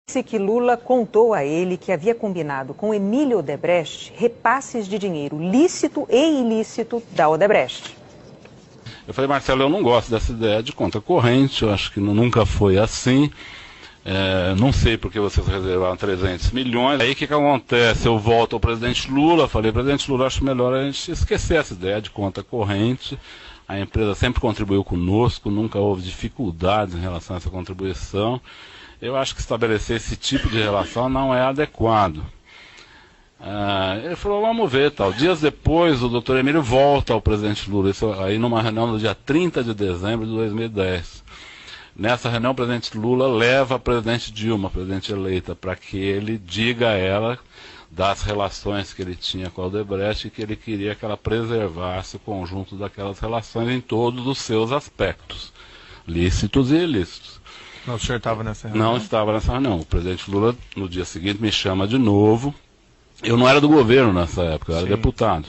Disse que Lula contou a ele que havia combinado com Emílio Odebrecht repasses de dinheiro lícito e ilícito da Odebrecht. Eu falei, Marcelo, eu não gosto dessa ideia de conta corrente, eu acho que nunca foi assim. Não sei porque vocês reservaram 300 milhões. Aí o que acontece? Eu volto ao presidente Lula, falei, presidente Lula, acho melhor a gente esquecer essa ideia de conta corrente. A empresa sempre contribuiu conosco, nunca houve dificuldades em relação a essa contribuição. Eu acho que estabelecer esse tipo de relação não é adequado. Ele falou, vamos ver, tal. Dias depois, o doutor Emílio volta ao presidente Lula, isso aí numa reunião no dia 30 de dezembro de 2010. Nessa reunião, o presidente Lula leva a presidente Dilma, a presidente eleita, para que ele diga a ela das relações que ele tinha com a Odebrecht e que ele queria que ela preservasse o conjunto daquelas relações em todos os seus aspectos, lícitos e ilícitos. Não, o senhor estava nessa reunião? Não estava nessa reunião. O presidente Lula, no dia seguinte, me chama de novo. Eu não era do governo nessa época, eu era deputado.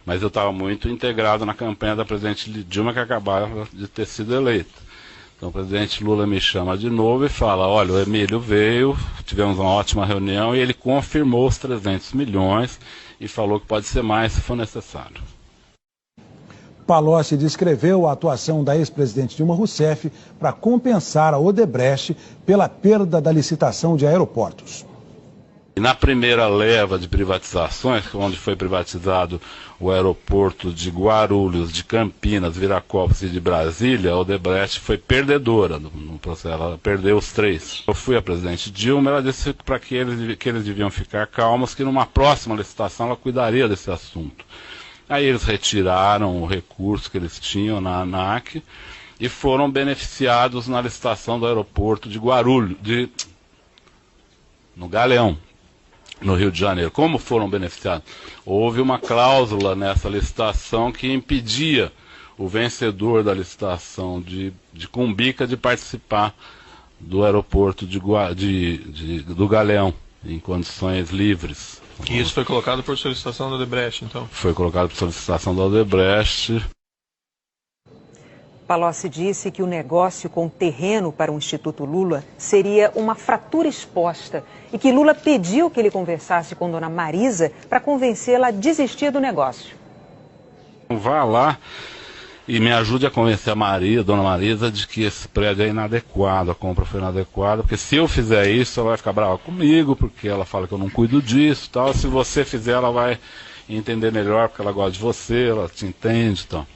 Mas eu estava muito integrado na campanha da presidente Dilma, que acabava de ter sido eleita. Então o presidente Lula me chama de novo e fala, olha, o Emílio veio, tivemos uma ótima reunião e ele confirmou os 300 milhões e falou que pode ser mais se for necessário. Palocci descreveu a atuação da ex-presidente Dilma Rousseff para compensar a Odebrecht pela perda da licitação de aeroportos. Na primeira leva de privatizações, onde foi privatizado o aeroporto de Guarulhos, de Campinas, Viracopos e de Brasília, a Odebrecht foi perdedora no processo, ela perdeu os 3. Eu fui a presidente Dilma, ela disse para que eles deviam ficar calmos, que numa próxima licitação ela cuidaria desse assunto. Aí eles retiraram o recurso que eles tinham na ANAC e foram beneficiados na licitação do aeroporto de Guarulhos, no Galeão, no Rio de Janeiro. Como foram beneficiados? Houve uma cláusula nessa licitação que impedia o vencedor da licitação de Cumbica de participar do aeroporto do Galeão, em condições livres. E isso foi colocado por solicitação da Odebrecht, então? Foi colocado por solicitação da Odebrecht. Palocci disse que o negócio com o terreno para o Instituto Lula seria uma fratura exposta e que Lula pediu que ele conversasse com Dona Marisa para convencê-la a desistir do negócio. Vá lá e me ajude a convencer a Dona Marisa, de que esse prédio é inadequado, a compra foi inadequada, porque se eu fizer isso, ela vai ficar brava comigo, porque ela fala que eu não cuido disso, tal. Se você fizer, ela vai entender melhor, porque ela gosta de você, ela te entende, tal.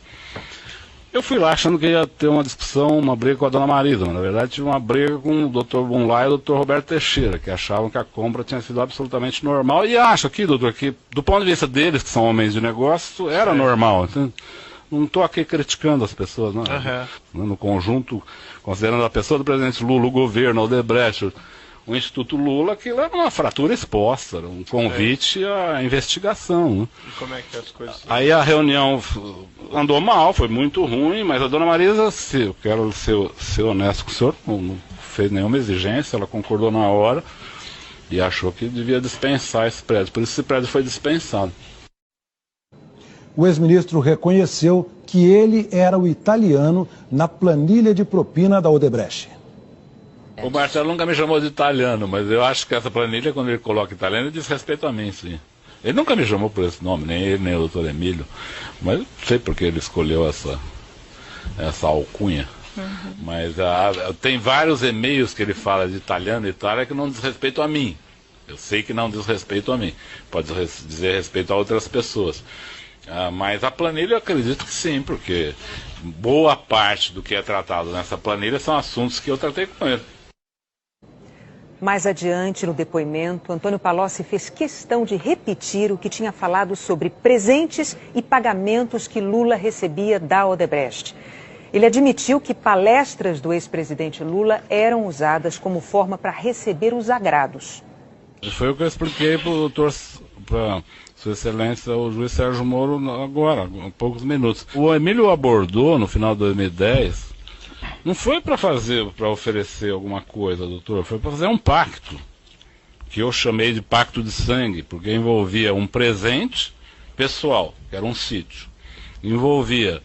Eu fui lá achando que ia ter uma discussão, uma briga com a Dona Marisa, mas na verdade tive uma briga com o Dr. Bunlai e o Dr. Roberto Teixeira, que achavam que a compra tinha sido absolutamente normal, e acho aqui, doutor, que do ponto de vista deles, que são homens de negócio, era normal, entende? Não estou aqui criticando as pessoas, não. No conjunto, considerando a pessoa do presidente Lula, o governo, o Odebrecht, o Instituto Lula, aquilo era uma fratura exposta, era um convite à investigação. Né? E como é que as coisas... Aí a reunião andou mal, foi muito ruim, mas a Dona Marisa, eu quero ser honesto com o senhor, não fez nenhuma exigência, ela concordou na hora e achou que devia dispensar esse prédio, por isso esse prédio foi dispensado. O ex-ministro reconheceu que ele era o italiano na planilha de propina da Odebrecht. O Marcelo nunca me chamou de italiano, mas eu acho que essa planilha, quando ele coloca italiano, ele diz respeito a mim, sim. Ele nunca me chamou por esse nome, nem ele, nem o doutor Emílio, mas não sei porque ele escolheu essa alcunha. Mas tem vários e-mails que ele fala de italiano e Itália que não diz respeito a mim. Eu sei que não diz respeito a mim, pode dizer respeito a outras pessoas. Mas a planilha eu acredito que sim, porque boa parte do que é tratado nessa planilha são assuntos que eu tratei com ele. Mais adiante, no depoimento, Antônio Palocci fez questão de repetir o que tinha falado sobre presentes e pagamentos que Lula recebia da Odebrecht. Ele admitiu que palestras do ex-presidente Lula eram usadas como forma para receber os agrados. Foi o que eu expliquei para Sua Excelência, o juiz Sérgio Moro, agora, há poucos minutos. O Emílio abordou, no final de 2010, não foi para oferecer alguma coisa, doutor, foi para fazer um pacto, que eu chamei de pacto de sangue, porque envolvia um presente pessoal, que era um sítio, envolvia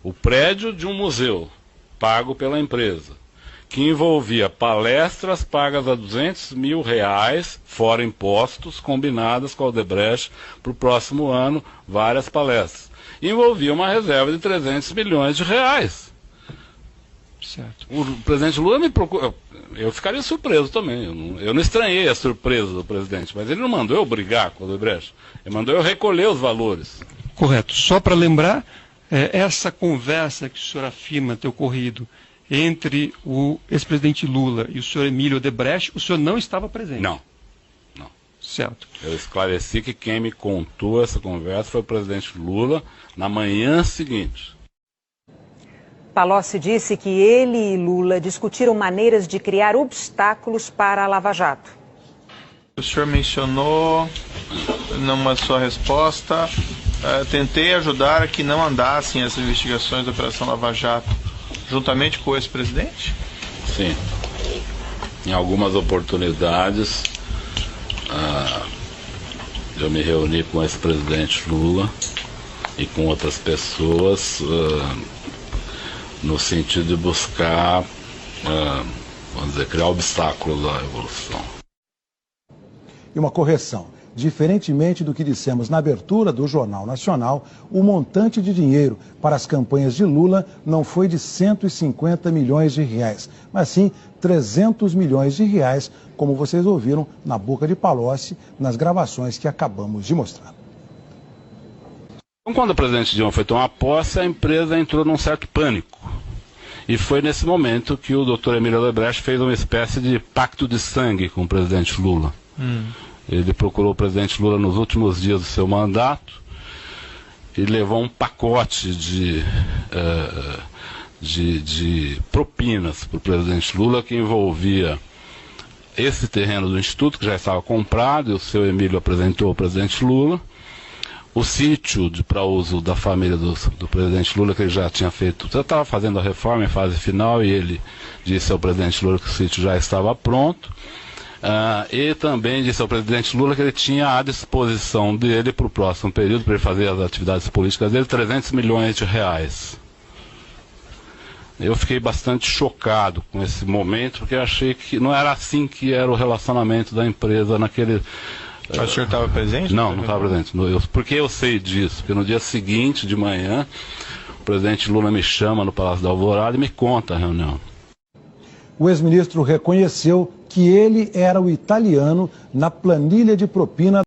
o prédio de um museu, pago pela empresa, que envolvia palestras pagas a R$200 mil, fora impostos, combinadas com a Odebrecht para o próximo ano, várias palestras. Envolvia uma reserva de R$300 milhões. Certo. O presidente Lula me procurou. Eu ficaria surpreso também. Eu não estranhei a surpresa do presidente, mas ele não mandou eu brigar com a Odebrecht. Ele mandou eu recolher os valores. Correto. Só para lembrar, essa conversa que o senhor afirma ter ocorrido entre o ex-presidente Lula e o senhor Emílio Odebrecht, o senhor não estava presente? Não. Certo. Eu esclareci que quem me contou essa conversa foi o presidente Lula na manhã seguinte. Palocci disse que ele e Lula discutiram maneiras de criar obstáculos para a Lava Jato. O senhor mencionou numa sua resposta, tentei ajudar a que não andassem as investigações da Operação Lava Jato, juntamente com o ex-presidente? Sim. Em algumas oportunidades, eu me reuni com o ex-presidente Lula e com outras pessoas no sentido de buscar, vamos dizer, criar obstáculos à evolução. E uma correção. Diferentemente do que dissemos na abertura do Jornal Nacional, o montante de dinheiro para as campanhas de Lula não foi de R$150 milhões, mas sim R$300 milhões, como vocês ouviram na boca de Palocci nas gravações que acabamos de mostrar. Quando o presidente Dilma foi tomar posse, a empresa entrou num certo pânico. E foi nesse momento que o Dr. Emílio Odebrecht fez uma espécie de pacto de sangue com o presidente Lula. Ele procurou o presidente Lula nos últimos dias do seu mandato e levou um pacote de propinas para o presidente Lula, que envolvia esse terreno do Instituto, que já estava comprado, e o seu Emílio apresentou ao presidente Lula, o sítio para uso da família do presidente Lula, que ele já tinha feito, já estava fazendo a reforma em fase final, e ele disse ao presidente Lula que o sítio já estava pronto, e também disse ao presidente Lula que ele tinha à disposição dele para o próximo período, para ele fazer as atividades políticas dele, R$300 milhões. Eu fiquei bastante chocado com esse momento, porque eu achei que não era assim que era o relacionamento da empresa naquele... Mas o senhor estava presente? Não estava presente. Porque eu sei disso, porque no dia seguinte de manhã, o presidente Lula me chama no Palácio da Alvorada e me conta a reunião. O ex-ministro reconheceu que ele era o italiano na planilha de propina